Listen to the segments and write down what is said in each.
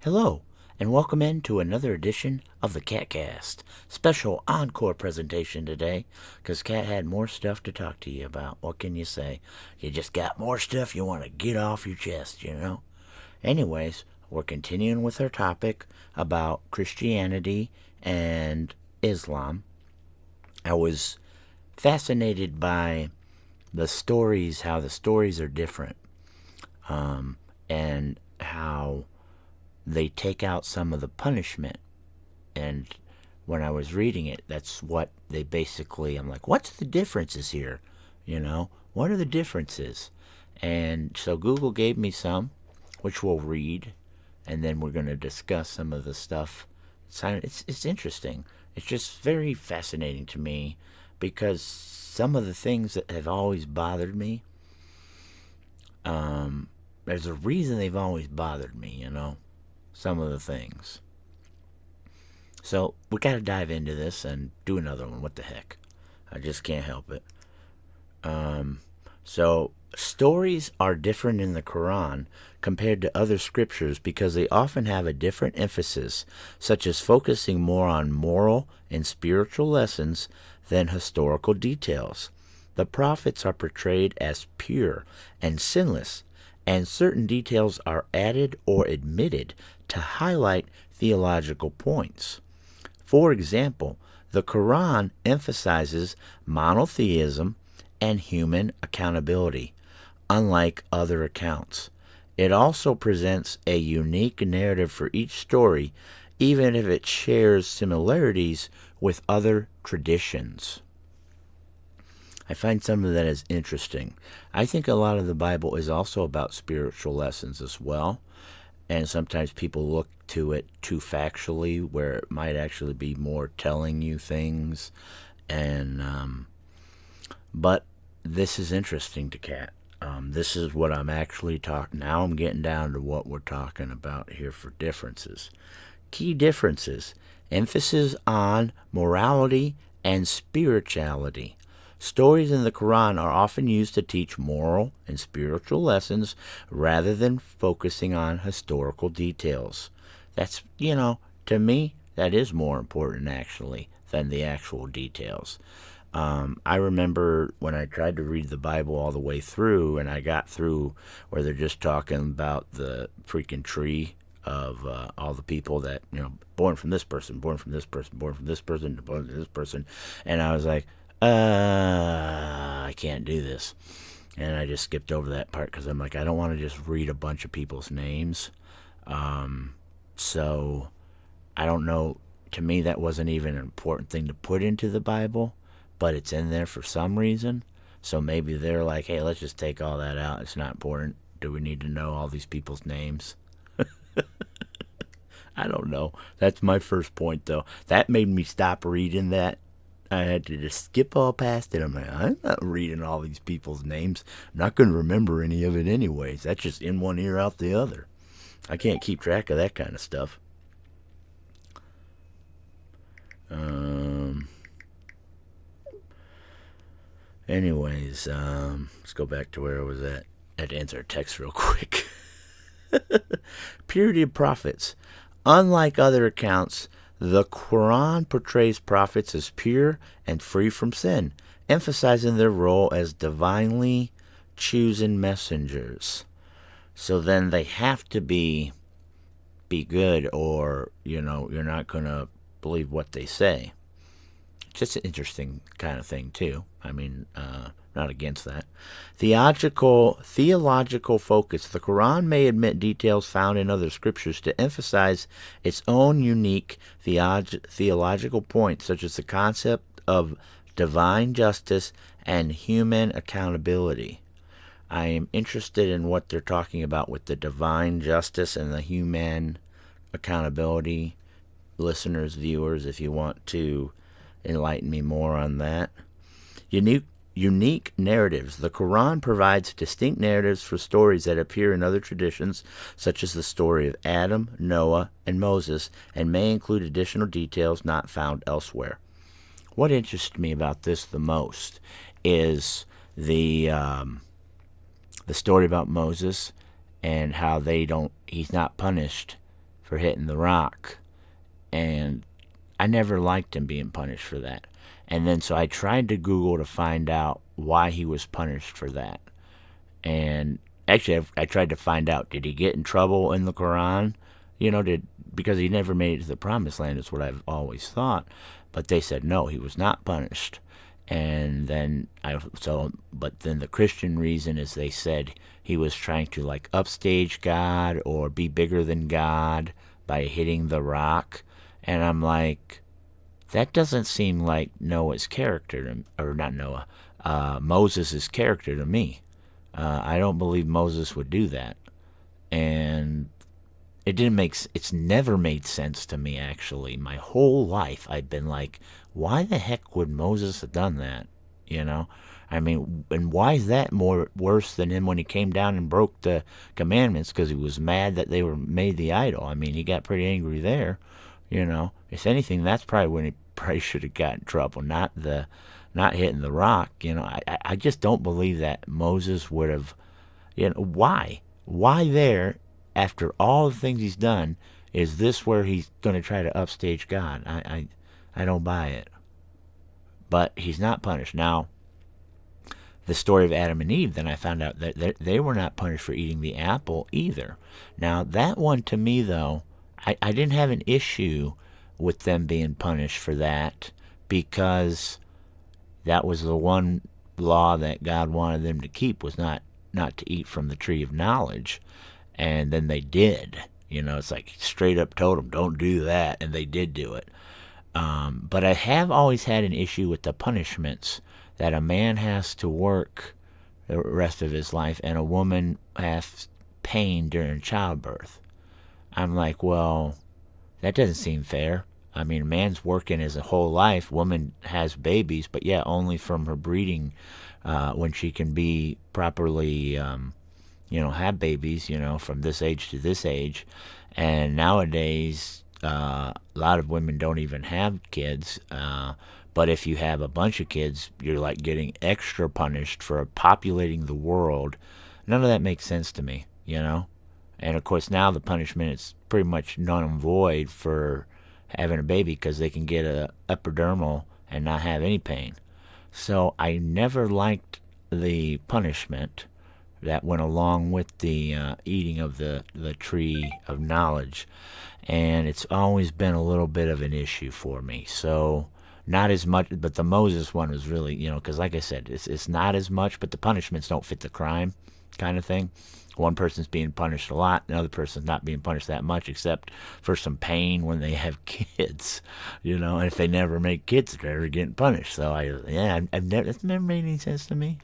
Hello, and welcome into another edition of the CatCast. Special encore presentation today, because Cat had more stuff to talk to you about. What can you say? You just got more stuff you want to get off your chest, you know? Anyways, we're continuing with our topic about Christianity and Islam. I was fascinated by how the stories are different, and how they take out some of the punishment. And when I was reading it, that's what they basically, I'm like, what's the differences here? What are the differences? And so Google gave me some, which we'll read, and then we're going to discuss some of the stuff. It's interesting. It's just very fascinating to me because some of the things that have always bothered me, there's a reason they've always bothered me, some of the things. So we got to dive into this and do another one. What the heck? I just can't help it. So stories are different in the Quran compared to other scriptures because they often have a different emphasis, such as focusing more on moral and spiritual lessons than historical details. The prophets are portrayed as pure and sinless, and certain details are added or omitted to highlight theological points. For example, the Quran emphasizes monotheism and human accountability, unlike other accounts. It also presents a unique narrative for each story, even if it shares similarities with other traditions. I find some of that as interesting. I think a lot of the Bible is also about spiritual lessons as well. And sometimes people look to it too factually, where it might actually be more telling you things. But this is interesting to Kat. This is what I'm actually talking. Now I'm getting down to what we're talking about here for differences. Key differences: emphasis on morality and spirituality. Stories in the Quran are often used to teach moral and spiritual lessons rather than focusing on historical details. That's, to me, that is more important actually than the actual details. I remember when I tried to read the Bible all the way through, and I got through where they're just talking about the freaking tree of all the people that, born from this person, born from this person, born from this person, born from this person. And I was like, I can't do this. And I just skipped over that part because I'm like, I don't want to just read a bunch of people's names. So I don't know. To me, that wasn't even an important thing to put into the Bible, but it's in there for some reason. So maybe they're like, hey, let's just take all that out. It's not important. Do we need to know all these people's names? I don't know. That's my first point, though. That made me stop reading that. I had to just skip all past it. I'm like, I'm not reading all these people's names. I'm not going to remember any of it anyways. That's just in one ear, out the other. I can't keep track of that kind of stuff. Anyways, let's go back to where I was at. I had to answer a text real quick. Purity of prophets. Unlike other accounts, the Quran portrays prophets as pure and free from sin, emphasizing their role as divinely chosen messengers. So then they have to be good, or you're not going to believe what they say. Just an interesting kind of thing too. I mean, not against that. Theological focus. The Quran may omit details found in other scriptures to emphasize its own unique theological points, such as the concept of divine justice and human accountability. I am interested in what they're talking about with the divine justice and the human accountability. Listeners, viewers, if you want to enlighten me more on that. Unique narratives. The Quran provides distinct narratives for stories that appear in other traditions, such as the story of Adam, Noah, and Moses, and may include additional details not found elsewhere. What interests me about this the most is the story about Moses and how he's not punished for hitting the rock. And I never liked him being punished for that. And then so I tried to Google to find out why he was punished for that. And actually, I tried to find out, did he get in trouble in the Quran? Because he never made it to the promised land is what I've always thought. But they said no, he was not punished. And then but then the Christian reason is they said he was trying to like upstage God or be bigger than God by hitting the rock. And I'm like, that doesn't seem like Noah's character, or not Noah, Moses' character to me. I don't believe Moses would do that. And it's never made sense to me, actually. My whole life I've been like, why the heck would Moses have done that? I mean, and why is that more worse than him when he came down and broke the commandments because he was mad that they were made the idol? I mean, he got pretty angry there. If anything, that's probably when he probably should have got in trouble, not hitting the rock. I just don't believe that Moses would have. Why there, after all the things he's done, is this where he's going to try to upstage God? I don't buy it. But he's not punished. Now, the story of Adam and Eve, then I found out that they were not punished for eating the apple either. Now, that one to me, though, I didn't have an issue with them being punished for that, because that was the one law that God wanted them to keep, was not to eat from the tree of knowledge. And then they did. It's like straight up told them, don't do that, and they did do it. But I have always had an issue with the punishments that a man has to work the rest of his life and a woman has pain during childbirth. I'm like, well, that doesn't seem fair. I mean, a man's working his whole life. Woman has babies, but yeah, only from her breeding when she can be properly, have babies, from this age to this age. And nowadays, a lot of women don't even have kids. But if you have a bunch of kids, you're like getting extra punished for populating the world. None of that makes sense to me, And of course, now the punishment is pretty much null and void for having a baby, because they can get a epidermal and not have any pain. So I never liked the punishment that went along with the eating of the tree of knowledge. And it's always been a little bit of an issue for me. So not as much, but the Moses one was really, because like I said, it's not as much, but the punishments don't fit the crime kind of thing. One person's being punished a lot, another person's not being punished that much, except for some pain when they have kids, and if they never make kids, they're never getting punished. So it's never made any sense to me.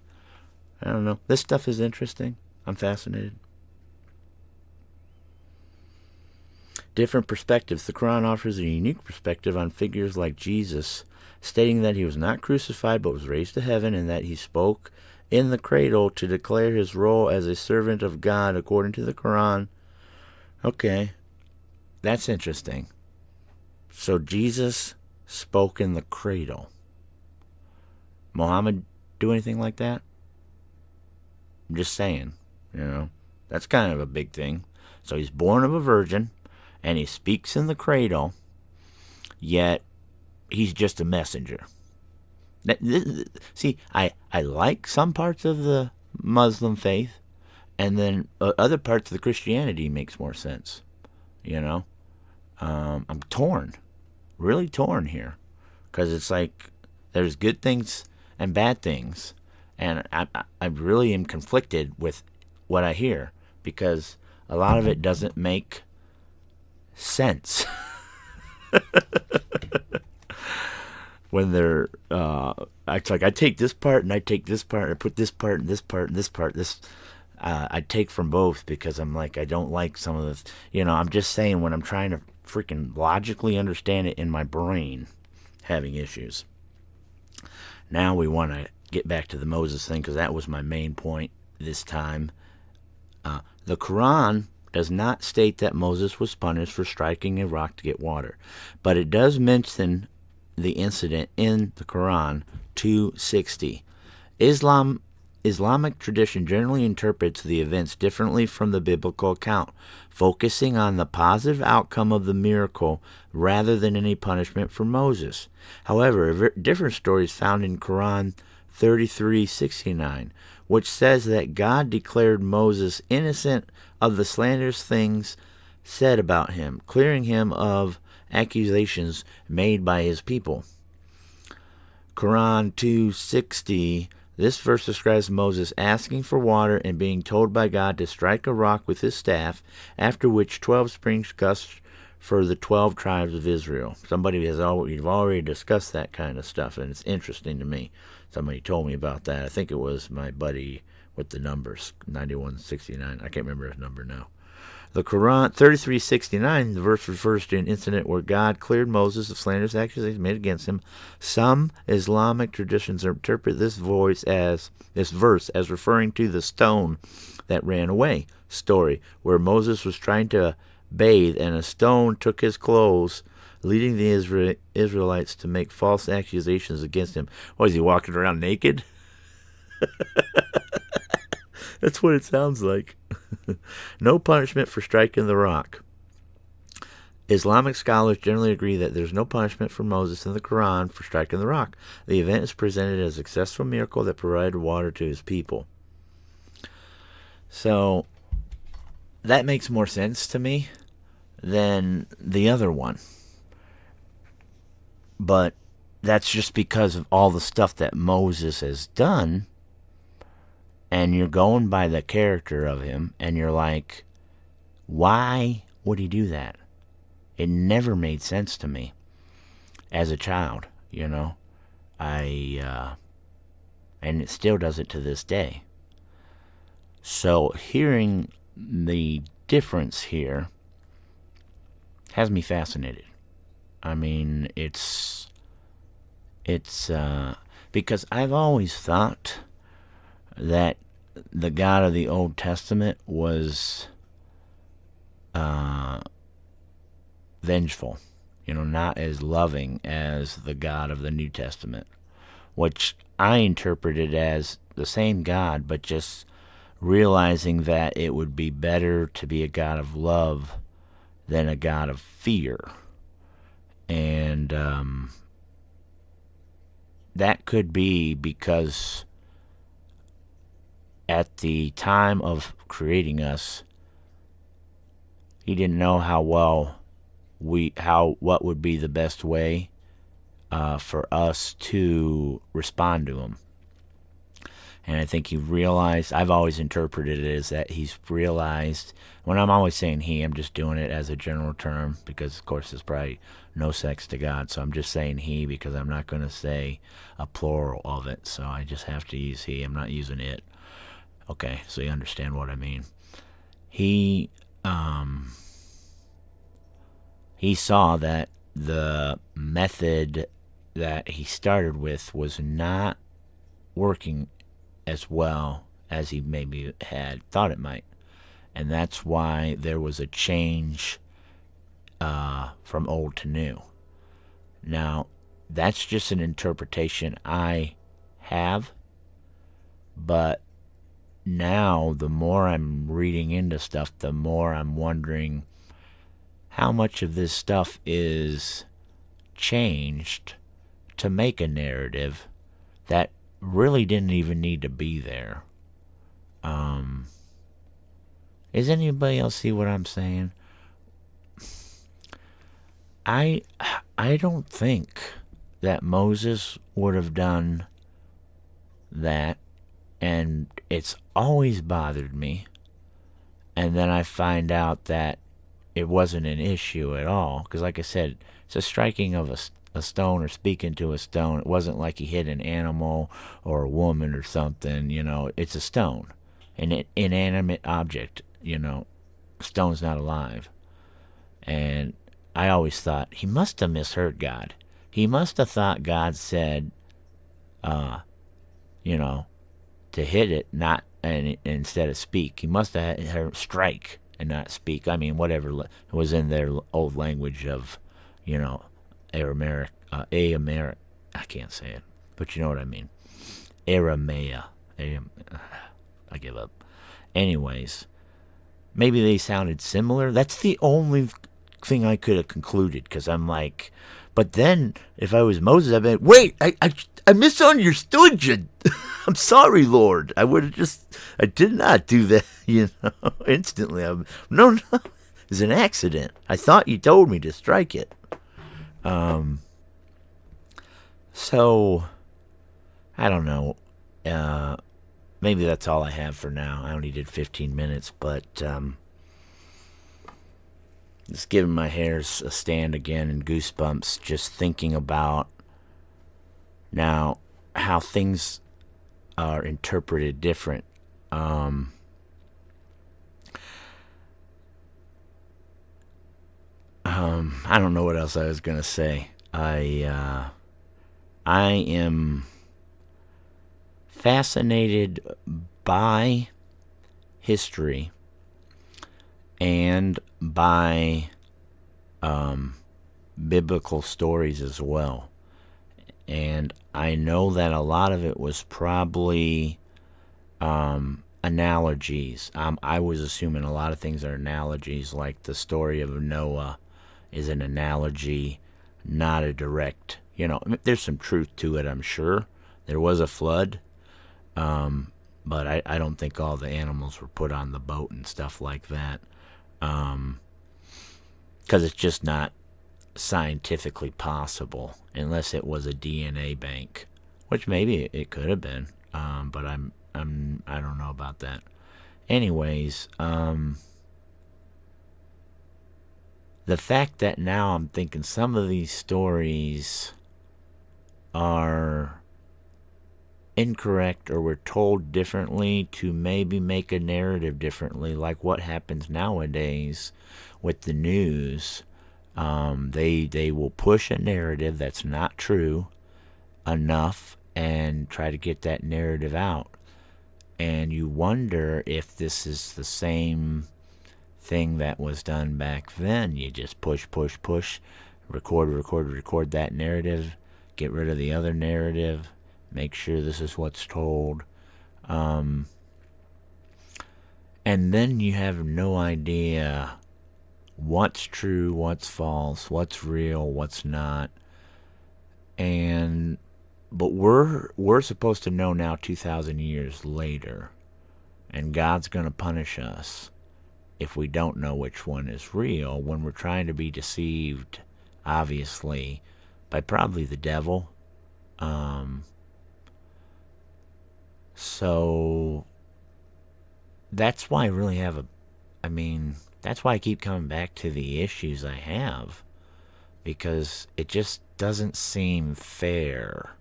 I don't know. This stuff is interesting. I'm fascinated. Different perspectives. The Quran offers a unique perspective on figures like Jesus, stating that he was not crucified but was raised to heaven, and that he spoke in the cradle to declare his role as a servant of God according to the Quran. Okay, that's interesting. So Jesus spoke in the cradle. Muhammad do anything like that? I'm just saying, that's kind of a big thing. So he's born of a virgin, and he speaks in the cradle, yet he's just a messenger. See, I like some parts of the Muslim faith, and then other parts of the Christianity makes more sense. I'm torn, really torn here, because it's like there's good things and bad things, and I really am conflicted with what I hear, because a lot of it doesn't make sense. When they're, it's like I take this part and I take this part, I put this part and this part and this part. I take from both, because I'm like, I don't like some of this. I'm just saying, when I'm trying to freaking logically understand it in my brain, having issues. Now we want to get back to the Moses thing, because that was my main point this time. The Quran does not state that Moses was punished for striking a rock to get water, but it does mention the incident in the Quran 260. Islam Islamic tradition generally interprets the events differently from the biblical account, focusing on the positive outcome of the miracle rather than any punishment for Moses. However, a different story is found in Quran 33:69, which says that God declared Moses innocent of the slanderous things said about him, clearing him of accusations made by his people. Quran 2:60. This verse describes Moses asking for water and being told by God to strike a rock with his staff, after which 12 springs gushed for the 12 tribes of Israel. We've already discussed that kind of stuff, and it's interesting to me. Somebody told me about that. I think it was my buddy with the numbers, 9169. I can't remember his number now. The Quran 33:69, the verse refers to an incident where God cleared Moses of slanderous accusations made against him. Some Islamic traditions interpret this verse as referring to the stone that ran away story, where Moses was trying to bathe and a stone took his clothes, leading the Israelites to make false accusations against him. Was he walking around naked? That's what it sounds like. No punishment for striking the rock. Islamic scholars generally agree that there's no punishment for Moses in the Quran for striking the rock. The event is presented as a successful miracle that provided water to his people. So, that makes more sense to me than the other one. But that's just because of all the stuff that Moses has done. And you're going by the character of him, and you're like, why would he do that? It never made sense to me as a child, and it still doesn't to this day. So hearing the difference here has me fascinated. I mean, it's because I've always thought that the God of the Old Testament was vengeful, not as loving as the God of the New Testament, which I interpreted as the same God, but just realizing that it would be better to be a God of love than a God of fear. And that could be because at the time of creating us, he didn't know what would be the best way for us to respond to him. And I think he realized, I've always interpreted it as that he's realized, when I'm always saying he, I'm just doing it as a general term, because of course there's probably no sex to God, so I'm just saying he because I'm not going to say a plural of it, so I just have to use he, I'm not using it. Okay, so you understand what I mean. He saw that the method that he started with was not working as well as he maybe had thought it might. And that's why there was a change from old to new. Now, that's just an interpretation I have, but now the more I'm reading into stuff, the more I'm wondering how much of this stuff is changed to make a narrative that really didn't even need to be there. Does anybody else see what I'm saying? I don't think that Moses would have done that, and it's always bothered me. And then I find out that it wasn't an issue at all, because like I said, it's a striking of a stone or speaking to a stone. It wasn't like he hit an animal or a woman or something. It's a stone, an inanimate object. Stone's not alive. And I always thought he must have misheard God. He must have thought God said, to hit it, not and instead of speak. He must have had her strike and not speak. I mean, whatever was in their old language of, Aramaic. I can't say it, but you know what I mean. Aramaic. I give up. Anyways, maybe they sounded similar. That's the only thing I could have concluded, because I'm like, but then if I was Moses, I'd be like, wait, I misunderstood you. I'm sorry, Lord. I did not do that, instantly. No, it's an accident. I thought you told me to strike it. So, I don't know. Maybe that's all I have for now. I only did 15 minutes, but it's giving my hairs a stand again and goosebumps just thinking about now how things are interpreted different. I don't know what else I was gonna say. I am fascinated by history and by biblical stories as well. And I know that a lot of it was probably analogies. I was assuming a lot of things are analogies, like the story of Noah is an analogy, not a direct. There's some truth to it, I'm sure. There was a flood, but I don't think all the animals were put on the boat and stuff like that, because it's just not scientifically possible unless it was a DNA bank, which maybe it could have been, but I don't know about that. Anyways, the fact that now I'm thinking some of these stories are incorrect or were told differently to maybe make a narrative differently, like what happens nowadays with the news. They will push a narrative that's not true enough and try to get that narrative out. And you wonder if this is the same thing that was done back then. You just push, record that narrative, get rid of the other narrative, make sure this is what's told. And then you have no idea what's true, what's false, what's real, what's not. But we're supposed to know now 2,000 years later, and God's going to punish us if we don't know which one is real, when we're trying to be deceived, obviously, by probably the devil. So that's why I really have that's why I keep coming back to the issues I have, because it just doesn't seem fair.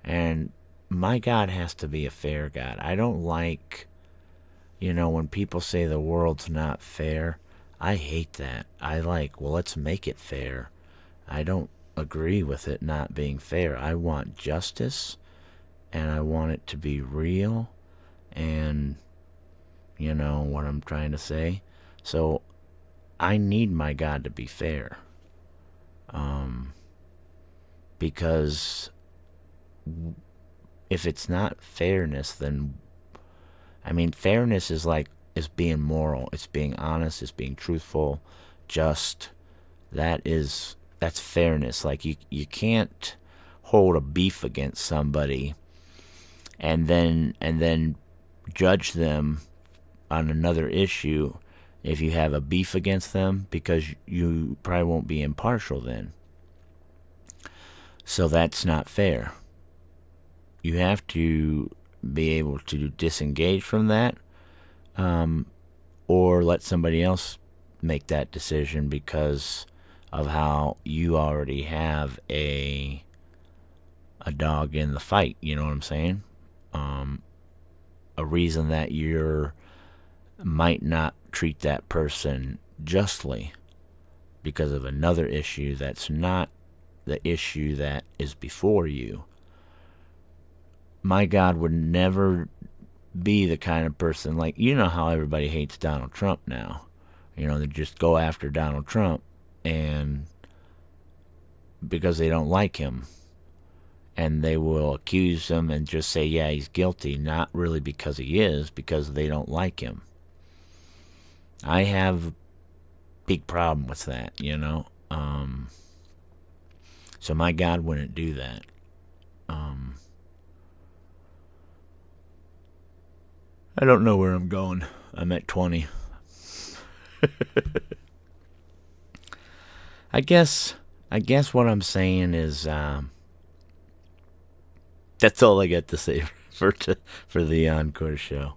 And my God has to be a fair God. I don't like, when people say the world's not fair. I hate that. I like, well, let's make it fair. I don't agree with it not being fair. I want justice, and I want it to be real, and you know what I'm trying to say. So I need my God to be fair, because if it's not fairness, then fairness is being moral, it's being honest, it's being truthful, just. That's fairness. Like you can't hold a beef against somebody and then judge them on another issue if you have a beef against them, because you probably won't be impartial then. So that's not fair. You have to be able to disengage from that, or let somebody else make that decision because of how you already have a dog in the fight. You know what I'm saying? A reason that you might not treat that person justly because of another issue that's not the issue that is before you. My God would never be the kind of person, like, how everybody hates Donald Trump now. They just go after Donald Trump and because they don't like him. and they will accuse him and just say, yeah, he's guilty, not really because he is, because they don't like him. I have a big problem with that, you know. So my God wouldn't do that. I don't know where I'm going. I'm at 20. I guess what I'm saying is that's all I got to say for the Encore show.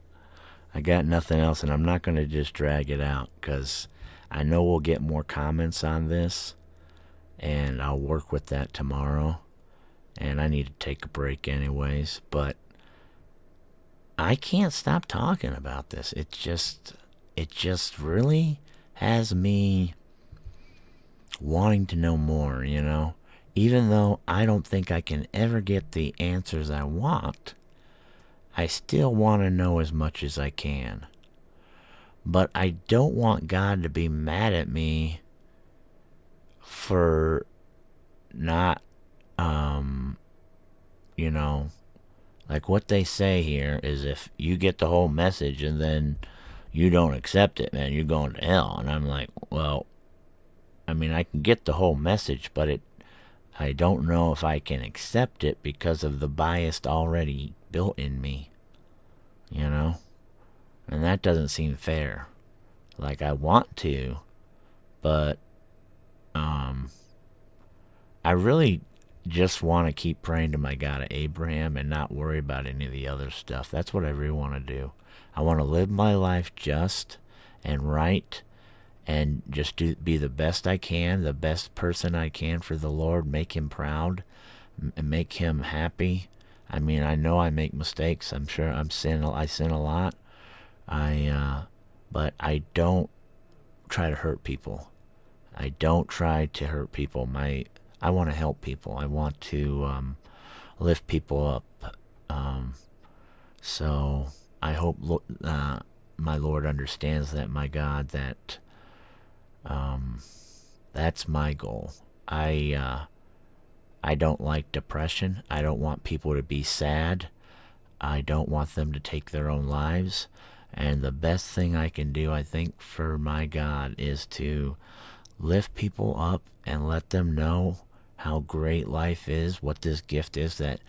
I got nothing else, and I'm not going to just drag it out because I know we'll get more comments on this, and I'll work with that tomorrow. And I need to take a break anyways, but I can't stop talking about this. It just really has me wanting to know more, you know? Even though I don't think I can ever get the answers I want, I still want to know as much as I can. But I don't want God to be mad at me for not, you know, like what they say here is if you get the whole message and then you don't accept it, man, you're going to hell. And I'm like, well, I mean, I can get the whole message, but I don't know if I can accept it because of the bias already built in me, you know? And that doesn't seem fair. Like, I want to, but I really just want to keep praying to my God of Abraham and not worry about any of the other stuff. That's what I really want to do. I want to live my life just and right and just be the best I can, the best person I can for the Lord, make him proud and make him happy. I mean, I know I make mistakes. I'm sure I sin a lot. But I don't try to hurt people. I don't try to hurt people. I want to help people. I want to lift people up. So I hope my Lord understands that, my God, that that's my goal. I don't like depression. I don't want people to be sad. I don't want them to take their own lives. And the best thing I can do, I think, for my God is to lift people up and let them know how great life is, what this gift is that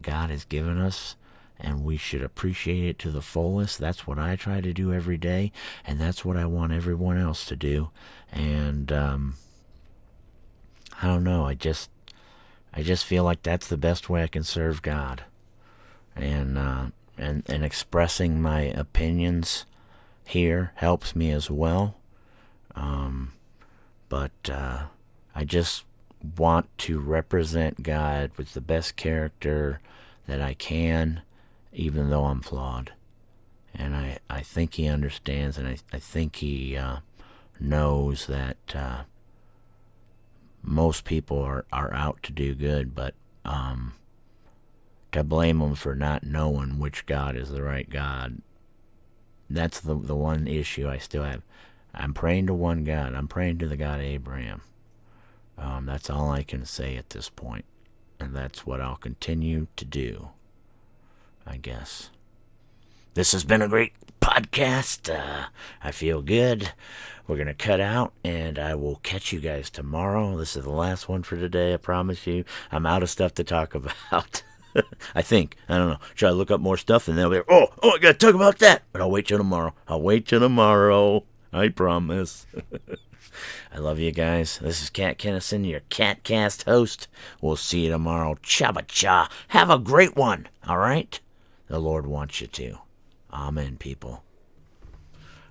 God has given us, and we should appreciate it to the fullest. That's what I try to do every day, and that's what I want everyone else to do. And I don't know, I just feel like that's the best way I can serve God. And expressing my opinions here helps me as well. But I just want to represent God with the best character that I can, even though I'm flawed. And I think he understands, and I think he knows that most people are out to do good, but to blame them for not knowing which God is the right God, that's the one issue I still have. I'm praying to one God. I'm praying to the God of Abraham. That's all I can say at this point. And that's what I'll continue to do, I guess. This has been a great podcast. I feel good. We're going to cut out, and I will catch you guys tomorrow. This is the last one for today, I promise you. I'm out of stuff to talk about. I think. I don't know. Should I look up more stuff? And they'll be like, oh, I got to talk about that. But I'll wait till tomorrow. I promise. I love you guys. This is Cat Kennison, your CatCast host. We'll see you tomorrow. Cha-ba-cha. Have a great one, all right? The Lord wants you to. Amen, people.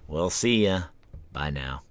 We'll see ya. Bye now.